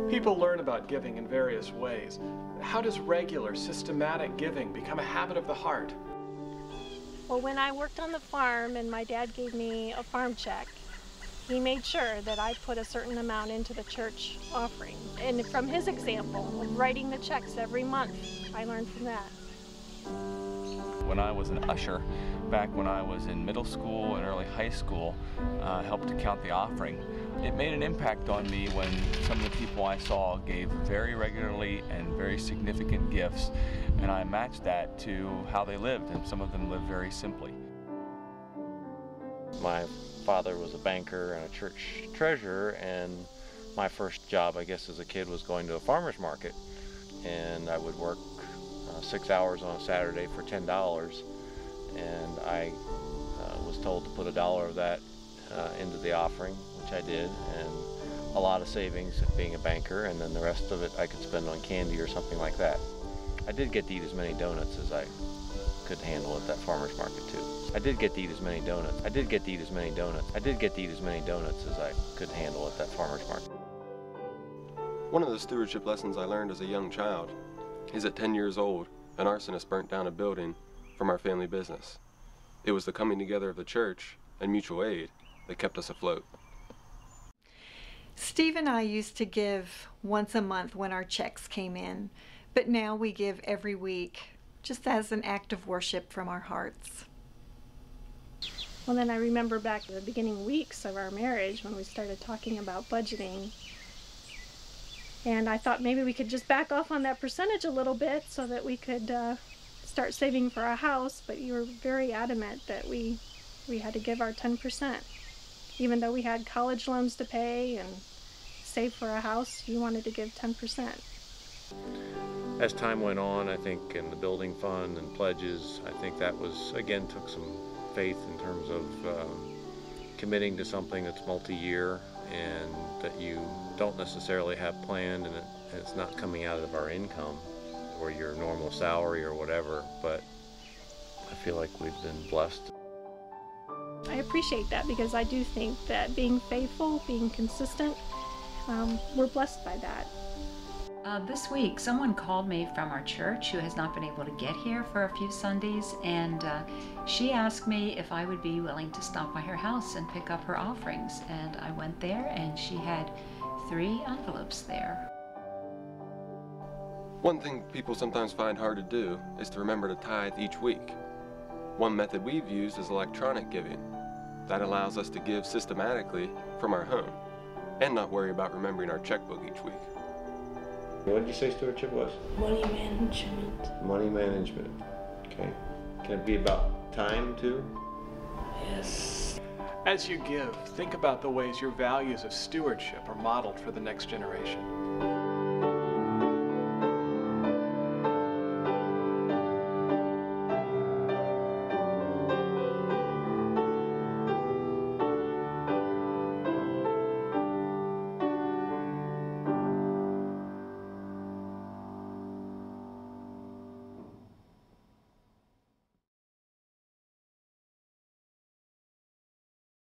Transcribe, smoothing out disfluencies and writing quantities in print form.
People learn about giving in various ways. How does regular, systematic giving become a habit of the heart? Well, when I worked on the farm and my dad gave me a farm check, he made sure that I put a certain amount into the church offering. And from his example of writing the checks every month, I learned from that. When I was an usher, back when I was in middle school and early high school, helped to count the offering. It made an impact on me when some of the people I saw gave very regularly and very significant gifts, and I matched that to how they lived, and some of them lived very simply. My father was a banker and a church treasurer, and my first job, I guess, as a kid was going to a farmer's market, and I would work 6 hours on a Saturday for $10, and I was told to put $1 of that into the offering, which I did, and a lot of savings being a banker, and then the rest of it I could spend on candy or something like that. I did get to eat as many donuts as I could handle at that farmer's market too. I did get to eat as many donuts. I did get to eat as many donuts. I did get to eat as many donuts as I could handle at that farmer's market. One of the stewardship lessons I learned as a young child is at 10 years old, an arsonist burnt down a building from our family business. It was the coming together of the church and mutual aid that kept us afloat. Steve and I used to give once a month when our checks came in, but now we give every week, just as an act of worship from our hearts. Well, then I remember back to the beginning weeks of our marriage when we started talking about budgeting. And I thought maybe we could just back off on that percentage a little bit so that we could start saving for a house, but you were very adamant that we had to give our 10%. Even though we had college loans to pay and save for a house, you wanted to give 10%. As time went on, I think in the building fund and pledges, I think that was, again, took some faith in terms of committing to something that's multi-year and that you don't necessarily have planned, and it's not coming out of our income or your normal salary or whatever, but I feel like we've been blessed. I appreciate that because I do think that being faithful, being consistent, we're blessed by that. This week, someone called me from our church who has not been able to get here for a few Sundays, and she asked me if I would be willing to stop by her house and pick up her offerings. And I went there, and she had 3 envelopes there. One thing people sometimes find hard to do is to remember to tithe each week. One method we've used is electronic giving. That allows us to give systematically from our home and not worry about remembering our checkbook each week. What did you say stewardship was? Money management. Money management. Okay. Can it be about time too? Yes. As you give, think about the ways your values of stewardship are modeled for the next generation.